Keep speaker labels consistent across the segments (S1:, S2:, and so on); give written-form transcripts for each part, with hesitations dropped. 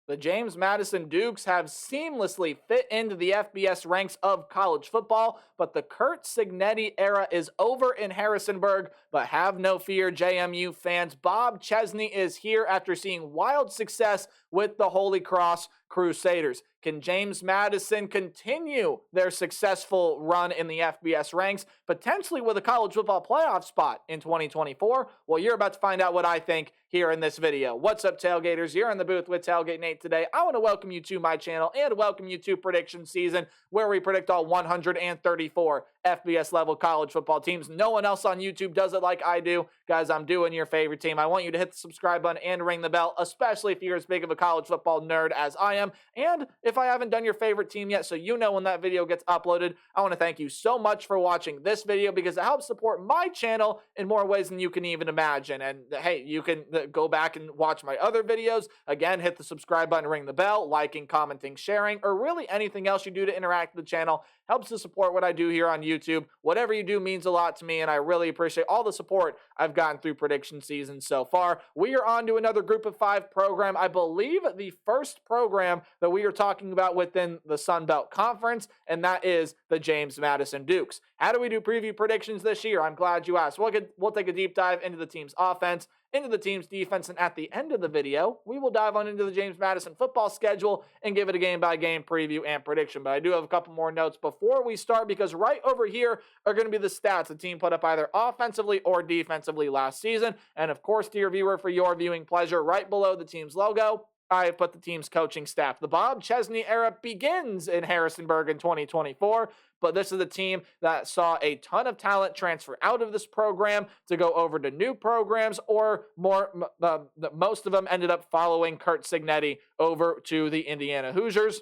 S1: The James Madison Dukes have seamlessly fit into the FBS ranks of college football, but the Curt Cignetti era is over in Harrisonburg. But have no fear, JMU fans. Bob Chesney is here after seeing wild success with the Holy Cross Crusaders. Can James Madison continue their successful run in the FBS ranks, potentially with a college football playoff spot in 2024? Well, you're about to find out what I think here in this video. What's up, Tailgaters? You're in the booth with Tailgate Nate today. I want to welcome you to my channel and welcome you to prediction season, where we predict all 134 FBS level college football teams. No one else on YouTube does it like I do. Guys, I'm doing your favorite team. I want you to hit the subscribe button and ring the bell, especially if you're as big of a college football nerd as I am. And if I haven't done your favorite team yet, so you know when that video gets uploaded, I want to thank you so much for watching this video because it helps support my channel in more ways than you can even imagine. And hey, you can go back and watch my other videos. Again, hit the subscribe button, ring the bell, liking, commenting, sharing, or really anything else you do to interact with the channel helps to support what I do here on YouTube. Whatever you do means a lot to me, and I really appreciate all the support I've gotten through prediction season so far. We are on to another Group of 5 program. I believe the first program that we are talking about within the Sun Belt Conference, and that is the James Madison Dukes. How do we do preview predictions this year? I'm glad you asked. We'll take a deep dive into the team's offense, into the team's defense, and at the end of the video, we will dive on into the James Madison football schedule and give it a game-by-game preview and prediction. But I do have a couple more notes before we start, because right over here are going to be the stats the team put up either offensively or defensively last season. And of course, dear viewer, for your viewing pleasure, right below the team's logo, I have put the team's coaching staff. The Bob Chesney era begins in Harrisonburg in 2024, but this is a team that saw a ton of talent transfer out of this program to go over to new programs, or most of them ended up following Curt Cignetti over to the Indiana Hoosiers.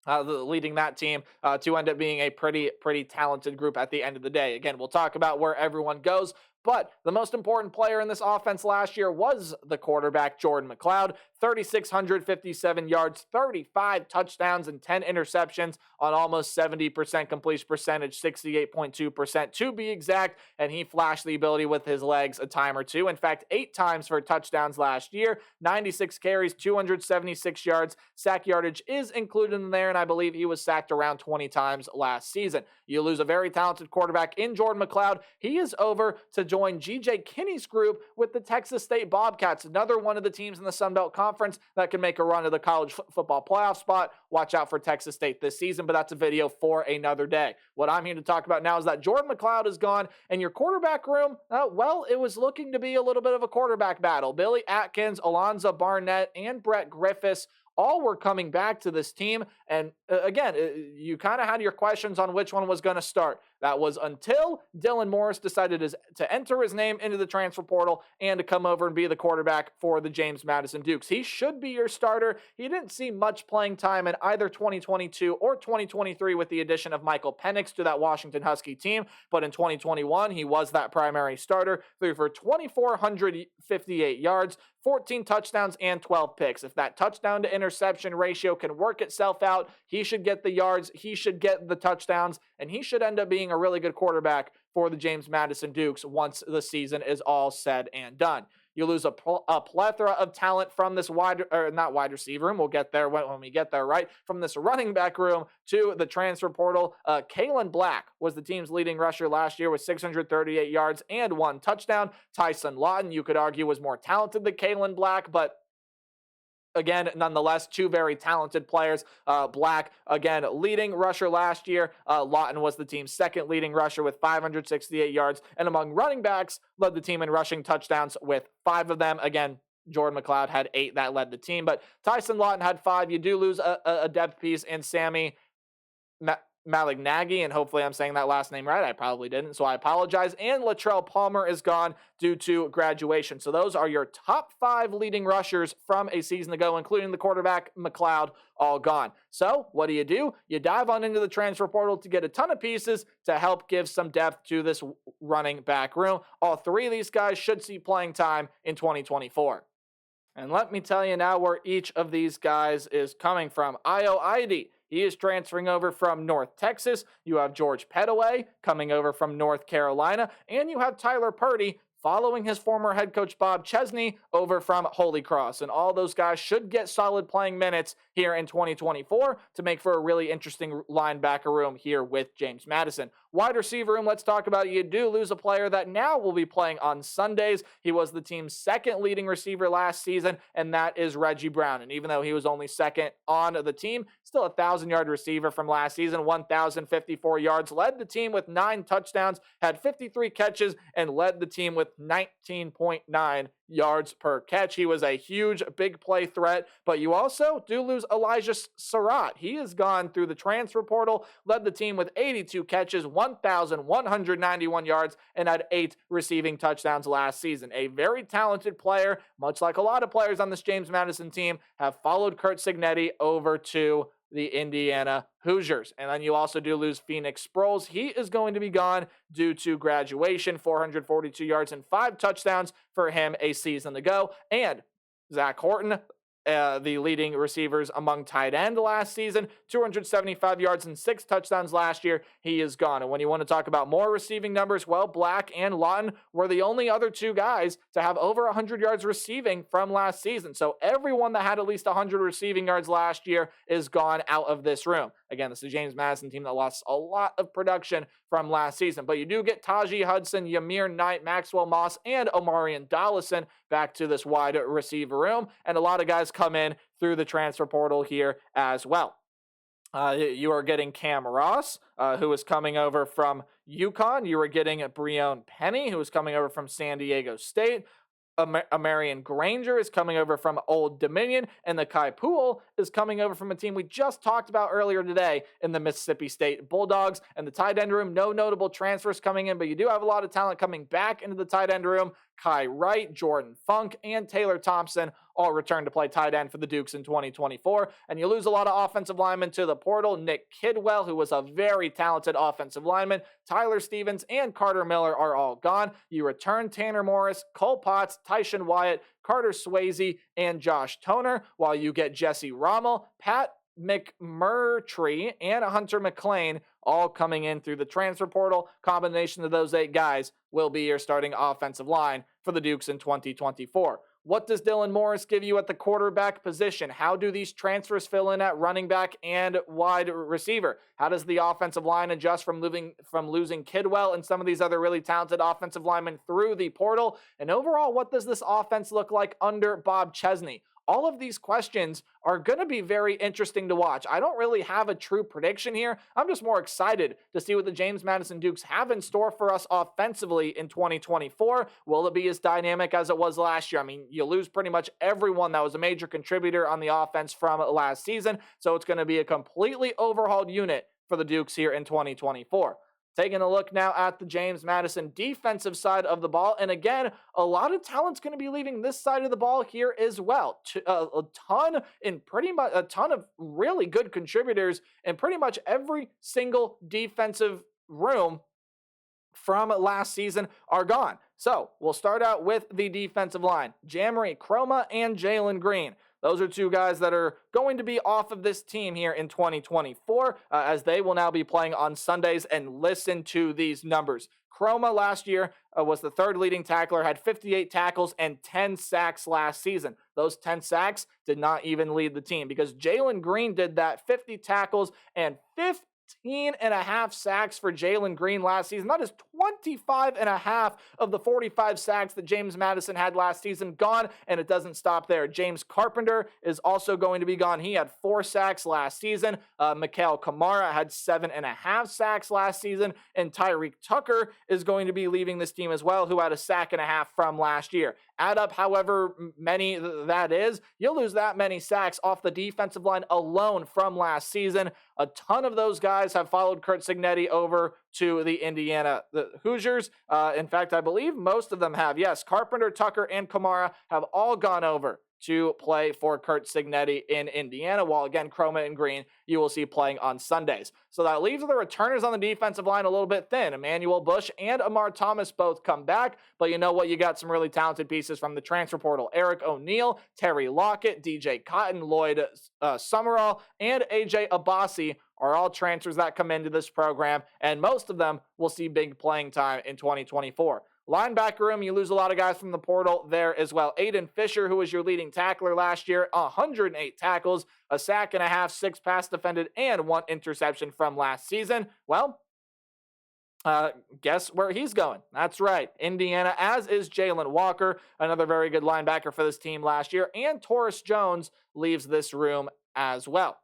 S1: Leading that team to end up being a pretty talented group at the end of the day. Again, we'll talk about where everyone goes, but the most important player in this offense last year was the quarterback, Jordan McLeod. 3,657 yards, 35 touchdowns, and 10 interceptions on almost 70% completion percentage, 68.2% to be exact, and he flashed the ability with his legs a time or two. In fact, 8 times for touchdowns last year, 96 carries, 276 yards. Sack yardage is included in there, and I believe he was sacked around 20 times last season. You lose a very talented quarterback in Jordan McLeod. He is over to join G.J. Kinney's group with the Texas State Bobcats, another one of the teams in the Sun Belt Conference that can make a run to the college football playoff spot. Watch out for Texas State this season, but that's a video for another day. What I'm here to talk about now is that Jordan McLeod is gone, and your quarterback room, well, it was looking to be a little bit of a quarterback battle. Billy Atkins, Alonzo Barnett, and Brett Griffiths all were coming back to this team. And again, you kind of had your questions on which one was going to start. That was until Dylan Morris decided to enter his name into the transfer portal and to come over and be the quarterback for the James Madison Dukes. He should be your starter. He didn't see much playing time in either 2022 or 2023 with the addition of Michael Penix to that Washington Husky team. But in 2021, he was that primary starter, threw for 2,458 yards, 14 touchdowns, and 12 picks. If that touchdown to interception ratio can work itself out, he should get the yards, he should get the touchdowns, and he should end up being a really good quarterback for the James Madison Dukes once the season is all said and done. You lose a plethora of talent from this not wide receiver room. We'll get there when we get there, right? From this running back room to the transfer portal. Kalen Black was the team's leading rusher last year with 638 yards and 1 touchdown. Tyson Lawton, you could argue, was more talented than Kalen Black, but again, nonetheless, 2 very talented players. Black, again, leading rusher last year. Lawton was the team's second leading rusher with 568 yards. And among running backs, led the team in rushing touchdowns with 5 of them. Again, Jordan McLeod had 8 that led the team, but Tyson Lawton had 5. You do lose a depth piece in Sammy Malignaggi, and hopefully I'm saying that last name right. I probably didn't, so I apologize. And Latrell Palmer is gone due to graduation. So those are your top 5 leading rushers from a season ago, including the quarterback, McLeod, all gone. So what do? You dive on into the transfer portal to get a ton of pieces to help give some depth to this running back room. All 3 of these guys should see playing time in 2024. And let me tell you now where each of these guys is coming from. Io Ide, he is transferring over from North Texas. You have George Pettaway coming over from North Carolina. And you have Tyler Purdy following his former head coach Bob Chesney over from Holy Cross. And all those guys should get solid playing minutes here in 2024 to make for a really interesting linebacker room here with James Madison. Wide receiver room, let's talk about it. You do lose a player that now will be playing on Sundays. He was the team's second leading receiver last season, and that is Reggie Brown. And even though he was only second on the team, still a 1,000-yard receiver from last season, 1,054 yards, led the team with 9 touchdowns, had 53 catches, and led the team with 19.9 yards per catch. He was a huge big play threat, but you also do lose Elijah Surratt. He has gone through the transfer portal, led the team with 82 catches, 1,191 yards, and had 8 receiving touchdowns last season. A very talented player, much like a lot of players on this James Madison team, have followed Curt Cignetti over to the Indiana Hoosiers. And then you also do lose Phoenix Sproles. He is going to be gone due to graduation, 442 yards and 5 touchdowns for him a season ago. And Zach Horton, the leading receivers among tight end last season, 275 yards and 6 touchdowns last year. He is gone. And when you want to talk about more receiving numbers, well, Black and Lawton were the only other 2 guys to have over 100 yards receiving from last season. So everyone that had at least 100 receiving yards last year is gone out of this room. Again, this is a James Madison team that lost a lot of production from last season. But you do get Tajee Hudson, Yamir Knight, Maxwell Moss, and Omarion Dollison back to this wide receiver room. And a lot of guys come in through the transfer portal here as well. You are getting Cam Ross, who is coming over from UConn. You are getting Breon Penny, who is coming over from San Diego State. Marion Granger is coming over from Old Dominion, and the Kai Poole is coming over from a team we just talked about earlier today in the Mississippi State Bulldogs. And the tight end room, no notable transfers coming in, but you do have a lot of talent coming back into the tight end room. Kai Wright, Jordan Funk, and Taylor Thompson all return to play tight end for the Dukes in 2024. And you lose a lot of offensive linemen to the portal. Nick Kidwell, who was a very talented offensive lineman, Tyler Stevens, and Carter Miller are all gone. You return Tanner Morris, Cole Potts, Tyshawn Wyatt, Carter Swayze, and Josh Toner, while you get Jesse Rommel, Pat McMurtry, and Hunter McLean all coming in through the transfer portal. Combination of those 8 guys will be your starting offensive line for the Dukes in 2024. What does Dylan Morris give you at the quarterback position? How do these transfers fill in at running back and wide receiver? How does the offensive line adjust from losing Kidwell and some of these other really talented offensive linemen through the portal? And overall, what does this offense look like under Bob Chesney? All of these questions are going to be very interesting to watch. I don't really have a true prediction here. I'm just more excited to see what the James Madison Dukes have in store for us offensively in 2024. Will it be as dynamic as it was last year? I mean, you lose pretty much everyone that was a major contributor on the offense from last season, so it's going to be a completely overhauled unit for the Dukes here in 2024. Taking a look now at the James Madison defensive side of the ball. And again, a lot of talent's going to be leaving this side of the ball here as well. A ton of really good contributors in pretty much every single defensive room from last season are gone. So we'll start out with the defensive line. Jamari Chroma and Jalen Green. Those are 2 guys that are going to be off of this team here in 2024, as they will now be playing on Sundays. And listen to these numbers. Chroma last year was the 3rd leading tackler, had 58 tackles and 10 sacks last season. Those 10 sacks did not even lead the team, because Jalen Green did that, 50 tackles and 15.5 sacks for Jalen Green last season. That is 25.5 of the 45 sacks that James Madison had last season gone, and it doesn't stop there. James Carpenter is also going to be gone. He had 4 sacks last season. Mikhail Kamara had 7.5 sacks last season, and Tyreek Tucker is going to be leaving this team as well, who had a 1.5 sacks from last year. Add up however many that is, you'll lose that many sacks off the defensive line alone from last season. A ton of those guys have followed Curt Cignetti over to the Indiana Hoosiers. In fact, I believe most of them have. Yes, Carpenter, Tucker, and Kamara have all gone over to play for Curt Cignetti in Indiana, while again, Chroma and Green you will see playing on Sundays. So that leaves the returners on the defensive line a little bit thin. Emmanuel Bush and Amar Thomas both come back, but you know what? You got some really talented pieces from the transfer portal. Eric O'Neill, Terry Lockett, DJ Cotton, Lloyd Summerall, and AJ Abbasi are all transfers that come into this program, and most of them will see big playing time in 2024. Linebacker room, you lose a lot of guys from the portal there as well. Aiden Fisher, who was your leading tackler last year, 108 tackles, a sack and a half, 6 pass defended, and 1 interception from last season. Well, guess where he's going? That's right, Indiana, as is Jalen Walker, another very good linebacker for this team last year, and Taurus Jones leaves this room as well.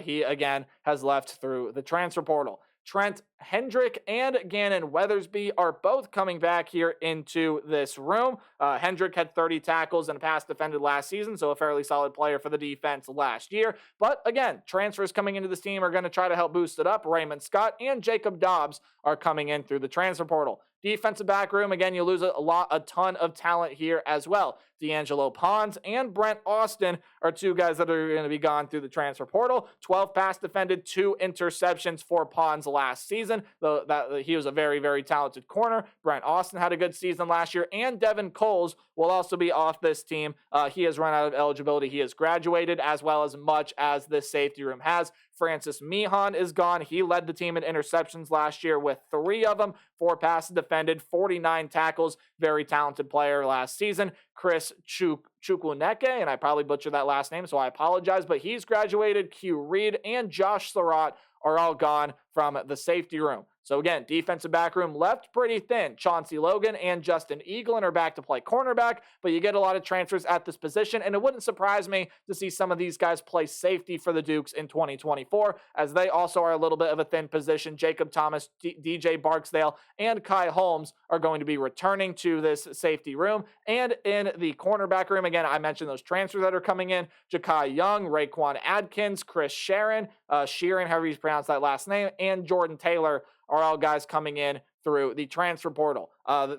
S1: He, again, has left through the transfer portal. Trent Hendrick and Gannon Weathersby are both coming back here into this room. Hendrick had 30 tackles and a pass defended last season, so a fairly solid player for the defense last year. But again, transfers coming into this team are going to try to help boost it up. Raymond Scott and Jacob Dobbs are coming in through the transfer portal. Defensive back room, again, you lose a ton of talent here as well. D'Angelo Pons and Brent Austin are 2 guys that are going to be gone through the transfer portal. 12 pass defended, 2 interceptions for Pons last season. He was a very, very talented corner. Brent Austin had a good season last year, and Devin Coles will also be off this team. He has run out of eligibility. He has graduated, as well as much as this safety room has. Francis Mihan is gone. He led the team in interceptions last year with 3 of them, 4 passes defended, 49 tackles. Very talented player last season. Chris Chukwuneke, and I probably butchered that last name, so I apologize, but he's graduated. Q Reed and Josh Surratt are all gone from the safety room. So again, defensive back room left pretty thin. Chauncey Logan and Justin Eaglin are back to play cornerback, but you get a lot of transfers at this position, and it wouldn't surprise me to see some of these guys play safety for the Dukes in 2024, as they also are a little bit of a thin position. Jacob Thomas, DJ Barksdale, and Kai Holmes are going to be returning to this safety room. And in the cornerback room, again, I mentioned those transfers that are coming in. Ja'Kai Young, Raekwon Adkins, Chris Sheeran, however you pronounce that last name, and Jordan Taylor are all guys coming in through the transfer portal.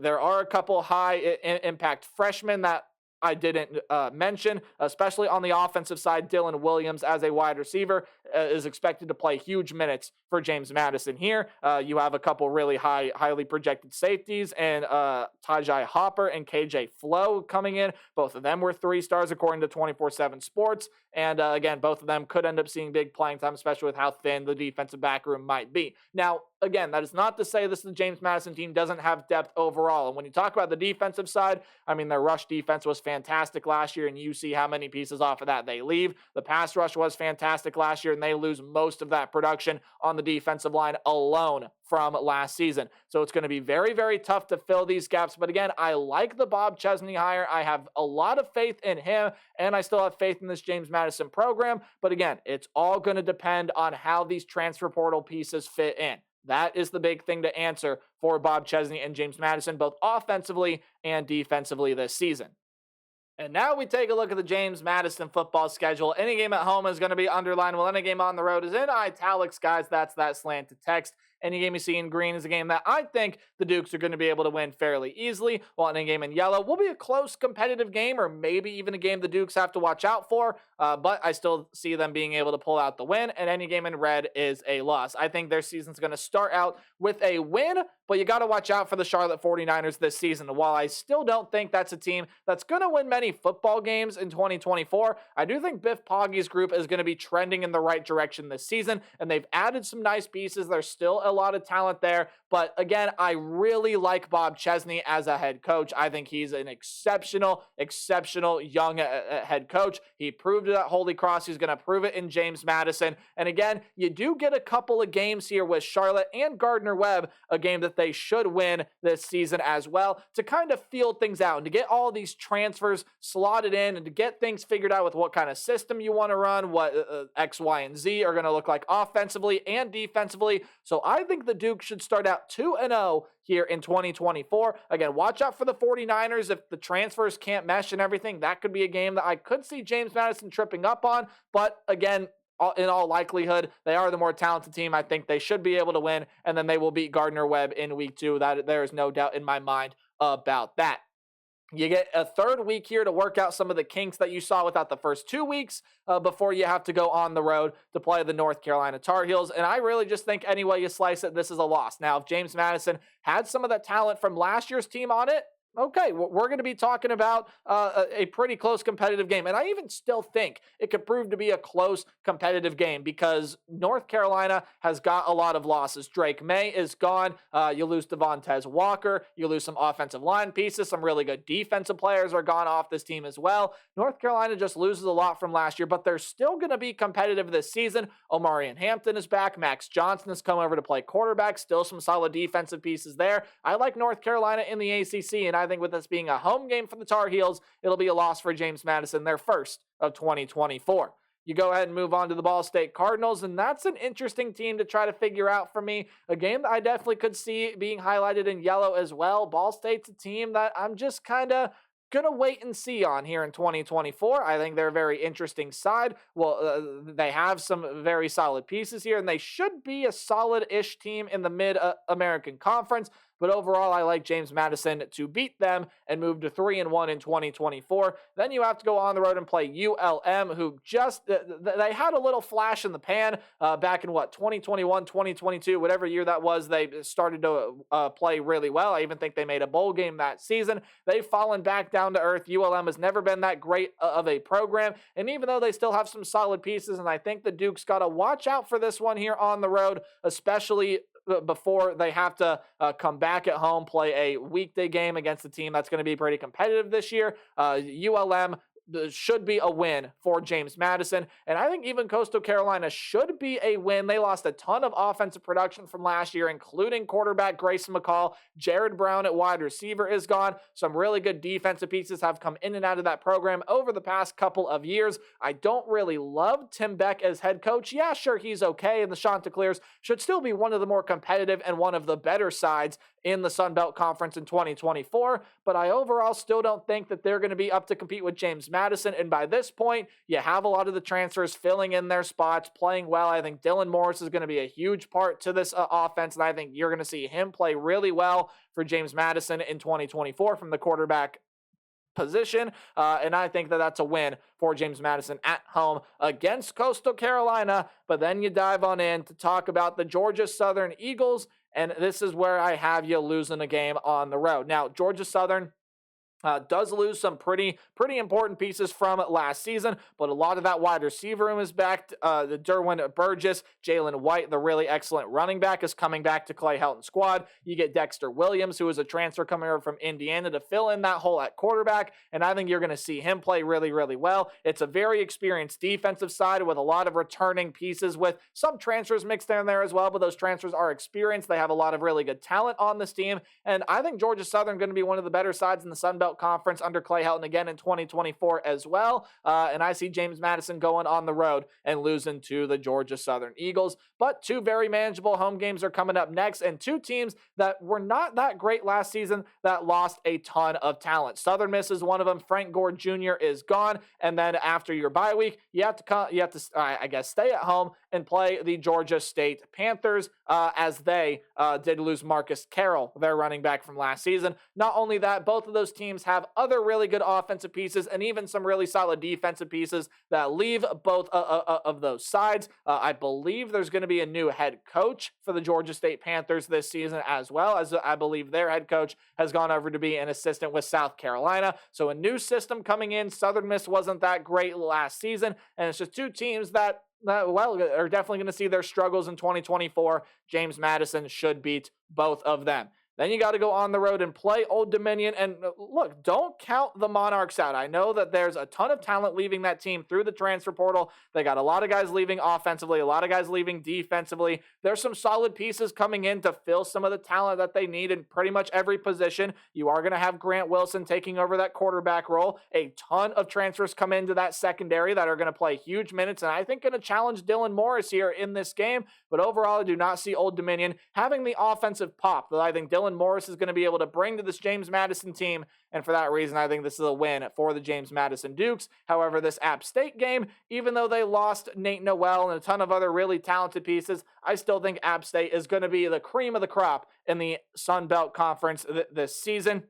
S1: There are a couple high impact freshmen that I didn't mention, especially on the offensive side. Dylan Williams, as a wide receiver, is expected to play huge minutes for James Madison here. You have a couple really highly projected safeties, and Tajai Hopper and KJ Flo coming in. Both of them were 3 stars according to 24/7 Sports. And again, both of them could end up seeing big playing time, especially with how thin the defensive back room might be. Now, again, that is not to say this James Madison team doesn't have depth overall. And when you talk about the defensive side, I mean, their rush defense was fantastic last year, and you see how many pieces off of that they leave. The pass rush was fantastic last year, and they lose most of that production on the defensive line alone from last season. So it's going to be very, very tough to fill these gaps. But again, I like the Bob Chesney hire. I have a lot of faith in him, and I still have faith in this James Madison program. But again, it's all going to depend on how these transfer portal pieces fit in. That is the big thing to answer for Bob Chesney and James Madison, both offensively and defensively this season. And now we take a look at the James Madison football schedule. Any game at home is going to be underlined, while any game on the road is in italics, guys. That's that slanted text. Any game you see in green is a game that I think the Dukes are going to be able to win fairly easily, while any game in yellow will be a close competitive game, or maybe even a game the Dukes have to watch out for, but I still see them being able to pull out the win, and any game in red is a loss. I think their season's going to start out with a win, but you got to watch out for the Charlotte 49ers this season. While I still don't think that's a team that's going to win many football games in 2024, I do think Biff Poggi's group is going to be trending in the right direction this season, and they've added some nice pieces. There's still a lot of talent there, but again, I really like Bob Chesney as a head coach. I think he's an exceptional young head coach. He proved it at Holy Cross. He's going to prove it in James Madison. And again, you do get a couple of games here with Charlotte and Gardner-Webb, a game that they should win this season as well, to kind of feel things out and to get all these transfers slotted in and to get things figured out with what kind of system you want to run, what X, Y, and Z are going to look like offensively and defensively. So I think the Duke should start out 2-0 here in 2024. Again, watch out for the 49ers. If the transfers can't mesh and everything, that could be a game that I could see James Madison tripping up on. But again, in all likelihood, they are the more talented team. I think they should be able to win, and then they will beat Gardner-Webb in week 2. That there is no doubt in my mind about that. You get a third week here to work out some of the kinks that you saw without the first 2 weeks before you have to go on the road to play the North Carolina Tar Heels. And I really just think any way you slice it, this is a loss. Now, if James Madison had some of that talent from last year's team on it, Okay, we're going to be talking about a pretty close competitive game. And I even still think it could prove to be a close competitive game because North Carolina has got a lot of losses. Drake May is gone. You lose Devontae Walker. You lose some offensive line pieces. Some really good defensive players are gone off this team as well. North Carolina just loses a lot from last year, but they're still going to be competitive this season. Omarion Hampton is back. Max Johnson has come over to play quarterback. Still some solid defensive pieces there. I like North Carolina in the ACC, and I think with this being a home game for the Tar Heels, it'll be a loss for James Madison, their first of 2024. You go ahead and move on to the Ball State Cardinals, and that's an interesting team to try to figure out for me. A game that I definitely could see being highlighted in yellow as well. Ball State's a team that I'm just kind of gonna wait and see on here in 2024. I think they're a very interesting side. Well, they have some very solid pieces here, and they should be a solid-ish team in the Mid-American Conference. But overall, I like James Madison to beat them and move to 3-1 in 2024. Then you have to go on the road and play ULM, who just they had a little flash in the pan back in 2021, 2022, whatever year that was. They started to play really well. I even think they made a bowl game that season. They've fallen back down to earth. ULM has never been that great of a program, and even though they still have some solid pieces, and I think the Duke's got to watch out for this one here on the road, especially before they have to come back at home, play a weekday game against a team that's going to be pretty competitive this year. ULM should be a win for James Madison. And I think even Coastal Carolina should be a win. They lost a ton of offensive production from last year, including quarterback Grayson McCall. Jared Brown at wide receiver is gone. Some really good defensive pieces have come in and out of that program over the past couple of years. I don't really love Tim Beck as head coach. Yeah, sure, he's okay. And the Chanticleers should still be one of the more competitive and one of the better sides in the Sun Belt Conference in 2024, but I overall still don't think that they're going to be up to compete with James Madison, and by this point, you have a lot of the transfers filling in their spots, playing well. I think Dylan Morris is going to be a huge part to this offense, and I think you're going to see him play really well for James Madison in 2024 from the quarterback position, and I think that that's a win for James Madison at home against Coastal Carolina. But then you dive on in to talk about the Georgia Southern Eagles, and this is where I have you losing a game on the road. Now, Georgia Southern does lose some pretty important pieces from last season, but a lot of that wide receiver room is back. The Derwin Burgess, Jalen White, the really excellent running back, is coming back to Clay Helton's squad. You get Dexter Williams, who is a transfer coming over from Indiana, to fill in that hole at quarterback, and I think you're going to see him play really, really well. It's a very experienced defensive side with a lot of returning pieces with some transfers mixed in there as well, but those transfers are experienced. They have a lot of really good talent on this team, and I think Georgia Southern going to be one of the better sides in the Sun Belt Conference under Clay Helton again in 2024 as well. And I see James Madison going on the road and losing to the Georgia Southern Eagles. But two very manageable home games are coming up next, and two teams that were not that great last season that lost a ton of talent. Southern Miss is one of them. Frank Gore Jr. is gone, and then after your bye week, you have to stay at home and play the Georgia State Panthers, as they did lose Marcus Carroll, their running back from last season. Not only that, both of those teams have other really good offensive pieces and even some really solid defensive pieces that leave both of those sides. I believe there's going to be a new head coach for the Georgia State Panthers this season, as well as I believe their head coach has gone over to be an assistant with South Carolina. So a new system coming in. Southern Miss wasn't that great last season, and it's just two teams that are definitely going to see their struggles in 2024. James Madison should beat both of them. Then you got to go on the road and play Old Dominion. And look, don't count the Monarchs out. I know that there's a ton of talent leaving that team through the transfer portal. They got a lot of guys leaving offensively, a lot of guys leaving defensively. There's some solid pieces coming in to fill some of the talent that they need in pretty much every position. You are going to have Grant Wilson taking over that quarterback role. A ton of transfers come into that secondary that are going to play huge minutes, and I think going to challenge Dylan Morris here in this game. But overall, I do not see Old Dominion having the offensive pop that I think Dylan Morris is going to be able to bring to this James Madison team, and for that reason, I think this is a win for the James Madison Dukes. However, this App State game, even though they lost Nate Noel and a ton of other really talented pieces, I still think App State is going to be the cream of the crop in the Sun Belt Conference this season.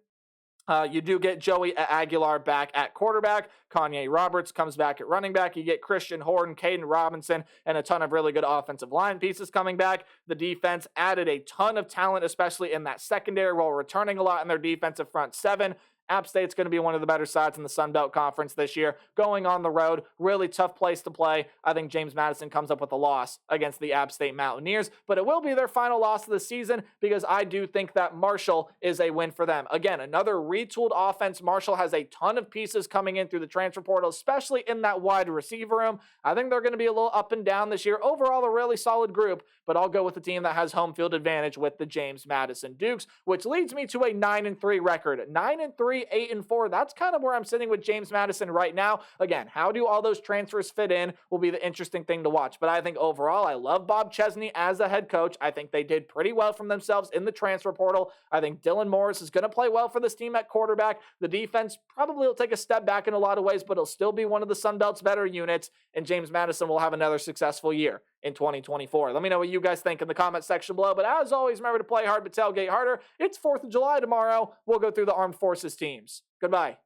S1: You do get Joey Aguilar back at quarterback. Kanye Roberts comes back at running back. You get Christian Horton, Caden Robinson, and a ton of really good offensive line pieces coming back. The defense added a ton of talent, especially in that secondary, while returning a lot in their defensive front seven. App State's going to be one of the better sides in the Sun Belt Conference this year. Going on the road, really tough place to play. I think James Madison comes up with a loss against the App State Mountaineers, but it will be their final loss of the season because I do think that Marshall is a win for them. Again, another retooled offense. Marshall has a ton of pieces coming in through the transfer portal, especially in that wide receiver room. I think they're going to be a little up and down this year. Overall, a really solid group, but I'll go with the team that has home field advantage with the James Madison Dukes, which leads me to a 9-3 record. 9-3, 8-4. That's kind of where I'm sitting with James Madison right now. Again, how do all those transfers fit in will be the interesting thing to watch. But I think overall, I love Bob Chesney as a head coach. I think they did pretty well from themselves in the transfer portal. I think Dylan Morris is going to play well for this team at quarterback. The defense probably will take a step back in a lot of ways, but it'll still be one of the Sun Belt's better units, and James Madison will have another successful year in 2024. Let me know what you guys think in the comment section below. But as always, remember to play hard but tailgate harder. It's 4th of July tomorrow. We'll go through the Armed Forces teams. Goodbye.